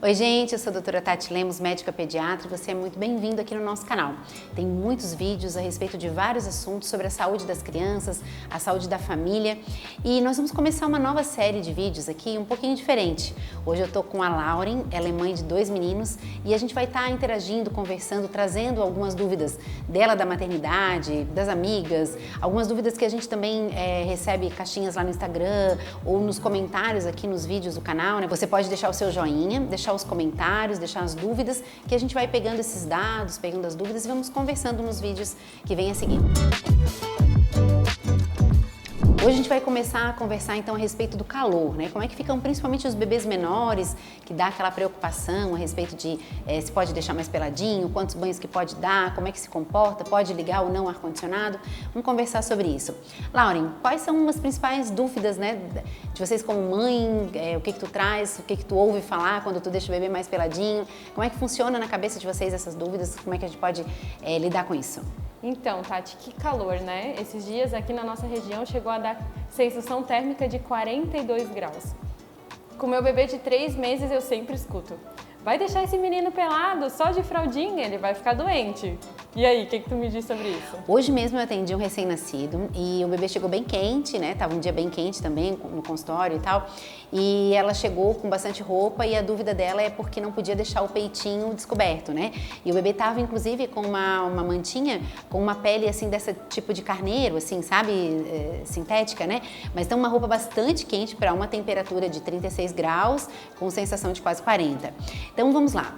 Oi gente, eu sou a doutora Tati Lemos, médica pediatra, e você é muito bem-vindo aqui no nosso canal. Tem muitos vídeos a respeito de vários assuntos sobre a saúde das crianças, a saúde da família, e nós vamos começar uma nova série de vídeos aqui um pouquinho diferente. Hoje eu tô com a Lauren, ela é mãe de 2 meninos, e a gente vai estar interagindo, conversando, trazendo algumas dúvidas dela da maternidade, das amigas, algumas dúvidas que a gente também recebe caixinhas lá no Instagram ou nos comentários aqui nos vídeos do canal, né? Você pode deixar o seu joinha, deixar os comentários, deixar as dúvidas, que a gente vai pegando esses dados, pegando as dúvidas e vamos conversando nos vídeos que vem a seguir. Hoje a gente vai começar a conversar então a respeito do calor, né? Como é que ficam principalmente os bebês menores, que dá aquela preocupação a respeito de se pode deixar mais peladinho, quantos banhos que pode dar, como é que se comporta, pode ligar ou não o ar-condicionado. Vamos conversar sobre isso. Lauren, quais são as principais dúvidas, né, de vocês como mãe, o que tu traz, o que tu ouve falar quando tu deixa o bebê mais peladinho? Como é que funciona na cabeça de vocês essas dúvidas? Como é que a gente pode lidar com isso? Então, Tati, que calor, né? Esses dias aqui na nossa região chegou a dar sensação térmica de 42 graus. Com meu bebê de 3 meses eu sempre escuto: vai deixar esse menino pelado, só de fraldinha, ele vai ficar doente. E aí, o que tu me diz sobre isso? Hoje mesmo eu atendi um recém-nascido e o bebê chegou bem quente, né? Tava um dia bem quente também no consultório e tal. E ela chegou com bastante roupa e a dúvida dela é porque não podia deixar o peitinho descoberto, né? E o bebê tava inclusive com uma mantinha, com uma pele assim dessa tipo de carneiro, assim, sabe? Sintética, né? Mas então uma roupa bastante quente para uma temperatura de 36 graus com sensação de quase 40. Então vamos lá,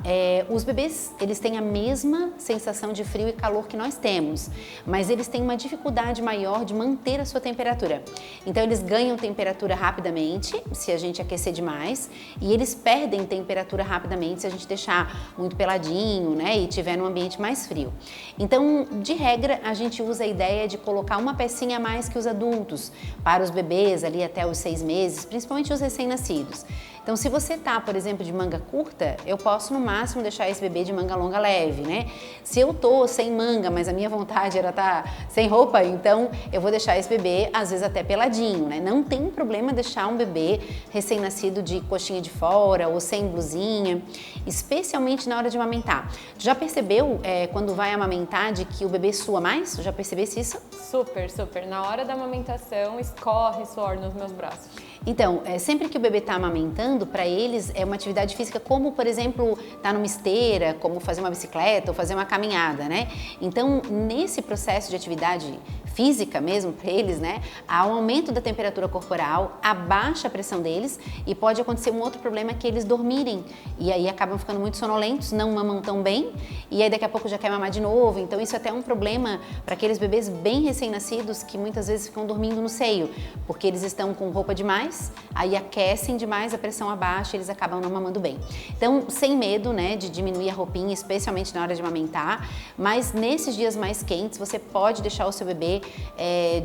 os bebês eles têm a mesma sensação de frio e calor que nós temos, mas eles têm uma dificuldade maior de manter a sua temperatura. Então eles ganham temperatura rapidamente se a gente aquecer demais e eles perdem temperatura rapidamente se a gente deixar muito peladinho, né, e tiver num ambiente mais frio. Então, de regra, a gente usa a ideia de colocar uma pecinha a mais que os adultos para os bebês ali até os 6 meses, principalmente os recém-nascidos. Então, se você tá, por exemplo, de manga curta, eu posso no máximo deixar esse bebê de manga longa leve, né? Se eu tô sem manga, mas a minha vontade era estar sem roupa, então eu vou deixar esse bebê, às vezes até peladinho, né? Não tem problema deixar um bebê recém-nascido de coxinha de fora ou sem blusinha, especialmente na hora de amamentar. Já percebeu quando vai amamentar de que o bebê sua mais? Já percebesse isso? Super, super. Na hora da amamentação, escorre suor nos meus braços. Então, sempre que o bebê está amamentando, para eles é uma atividade física como, por exemplo, estar numa esteira, como fazer uma bicicleta ou fazer uma caminhada, né? Então, nesse processo de atividade física mesmo para eles, né, há um aumento da temperatura corporal, abaixa a pressão deles e pode acontecer um outro problema que eles dormirem e aí acabam ficando muito sonolentos, não mamam tão bem e aí daqui a pouco já quer mamar de novo. Então isso é até um problema para aqueles bebês bem recém-nascidos que muitas vezes ficam dormindo no seio, porque eles estão com roupa demais, aí aquecem demais, a pressão abaixa e eles acabam não mamando bem. Então, sem medo, né, de diminuir a roupinha, especialmente na hora de amamentar, mas nesses dias mais quentes você pode deixar o seu bebê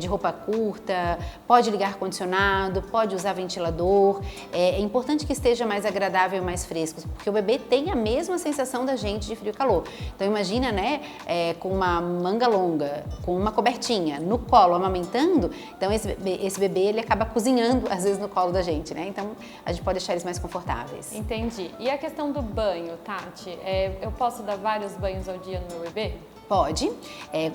de roupa curta, pode ligar ar-condicionado, pode usar ventilador. É importante que esteja mais agradável e mais fresco, porque o bebê tem a mesma sensação da gente de frio e calor. Então imagina, né, com uma manga longa, com uma cobertinha, no colo, amamentando, então esse bebê ele acaba cozinhando às vezes no colo da gente, né? Então a gente pode deixar eles mais confortáveis. Entendi. E a questão do banho, Tati? Eu posso dar vários banhos ao dia no meu bebê? Pode.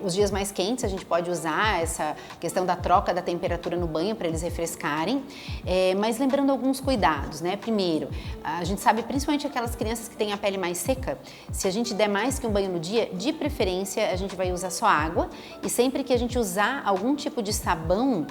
Os dias mais quentes a gente pode usar essa questão da troca da temperatura no banho para eles refrescarem, mas lembrando alguns cuidados, né? Primeiro, a gente sabe principalmente aquelas crianças que têm a pele mais seca, se a gente der mais que um banho no dia, de preferência a gente vai usar só água e sempre que a gente usar algum tipo de sabão,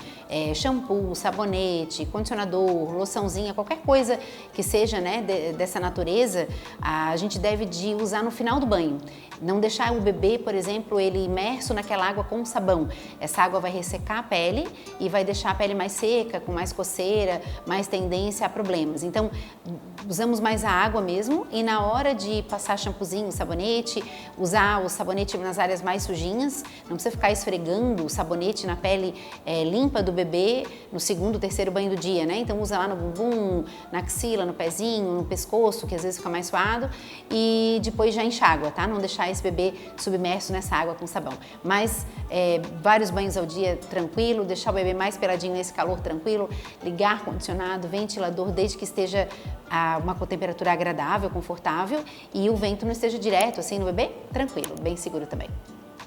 shampoo, sabonete, condicionador, loçãozinha, qualquer coisa que seja, né, dessa natureza, a gente deve de usar no final do banho. Não deixar o bebê, por exemplo, ele imerso naquela água com sabão. Essa água vai ressecar a pele e vai deixar a pele mais seca, com mais coceira, mais tendência a problemas. Então, usamos mais a água mesmo e na hora de passar shampoozinho, sabonete, usar o sabonete nas áreas mais sujinhas, não precisa ficar esfregando o sabonete na pele limpa do bebê no segundo, terceiro banho do dia, né? Então usa lá no bumbum, na axila, no pezinho, no pescoço, que às vezes fica mais suado e depois já enxágua, tá? Não deixar esse bebê submerso nessa água com sabão. Mas vários banhos ao dia tranquilo, deixar o bebê mais peladinho nesse calor tranquilo, ligar ar-condicionado, ventilador, desde que esteja uma temperatura agradável, confortável e o vento não esteja direto assim no bebê, tranquilo, bem seguro também.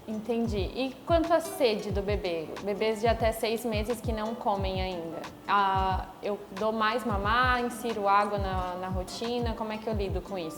Entendi. E quanto à sede do bebê? Bebês de até 6 meses que não comem ainda. Eu dou mais mamar, insiro água na rotina, como é que eu lido com isso?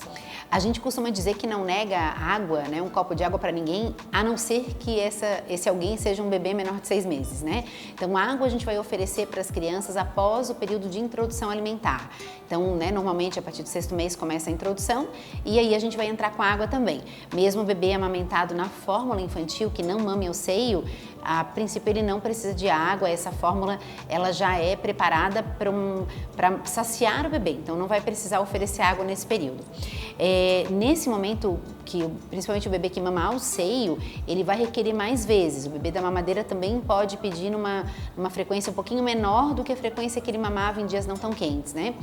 A gente costuma dizer que não nega água, né, um copo de água para ninguém, a não ser que esse alguém seja um bebê menor de 6 meses, né? Então, a água a gente vai oferecer para as crianças após o período de introdução alimentar. Então, né, normalmente a partir do 6º mês começa a introdução e aí a gente vai entrar com água também. Mesmo o bebê amamentado na fórmula infantil, que não mame ao seio, a princípio ele não precisa de água, essa fórmula ela já é preparada para saciar o bebê, então não vai precisar oferecer água nesse período. Nesse momento, principalmente o bebê que mama ao seio, ele vai requerer mais vezes. O bebê da mamadeira também pode pedir numa frequência um pouquinho menor do que a frequência que ele mamava em dias não tão quentes, né?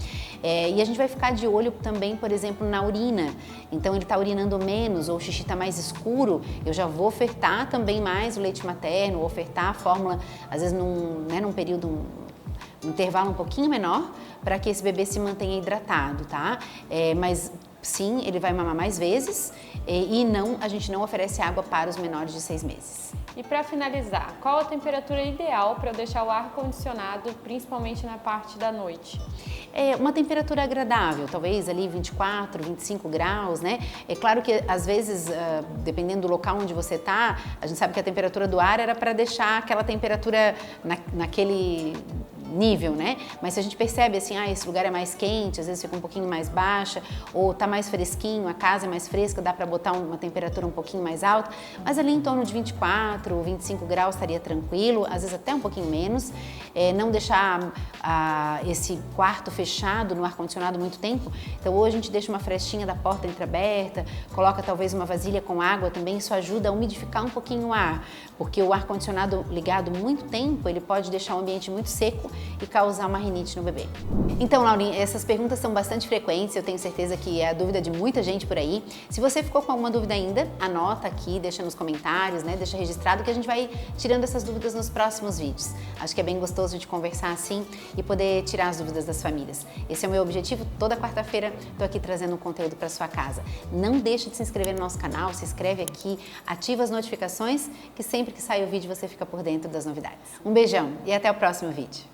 E a gente vai ficar de olho também, por exemplo, na urina. Então ele está urinando menos ou o xixi está mais escuro, eu já vou ofertar também mais o leite materno, ofertar a fórmula, às vezes num período, um intervalo um pouquinho menor, para que esse bebê se mantenha hidratado, tá? Mas sim, ele vai mamar mais vezes e a gente não oferece água para os menores de 6 meses. E para finalizar, qual a temperatura ideal para eu deixar o ar-condicionado, principalmente na parte da noite? Uma temperatura agradável, talvez ali 24, 25 graus, né? É claro que às vezes, dependendo do local onde você está, a gente sabe que a temperatura do ar era para deixar aquela temperatura naquele nível, né? Mas se a gente percebe assim, esse lugar é mais quente, às vezes fica um pouquinho mais baixa, ou tá mais fresquinho, a casa é mais fresca, dá para botar uma temperatura um pouquinho mais alta, mas ali em torno de 24, 25 graus estaria tranquilo, às vezes até um pouquinho menos. Não deixar esse quarto fechado no ar-condicionado muito tempo, então hoje a gente deixa uma frestinha da porta entreaberta, coloca talvez uma vasilha com água também, isso ajuda a umidificar um pouquinho o ar, porque o ar-condicionado ligado muito tempo, ele pode deixar o ambiente muito seco e causar uma rinite no bebê. Então, Laurinha, essas perguntas são bastante frequentes, eu tenho certeza que é a dúvida de muita gente por aí. Se você ficou com alguma dúvida ainda, anota aqui, deixa nos comentários, né? Deixa registrado que a gente vai tirando essas dúvidas nos próximos vídeos. Acho que é bem gostoso de conversar assim e poder tirar as dúvidas das famílias. Esse é o meu objetivo, toda quarta-feira estou aqui trazendo um conteúdo para sua casa. Não deixe de se inscrever no nosso canal, se inscreve aqui, ativa as notificações, que sempre que sai o vídeo você fica por dentro das novidades. Um beijão e até o próximo vídeo.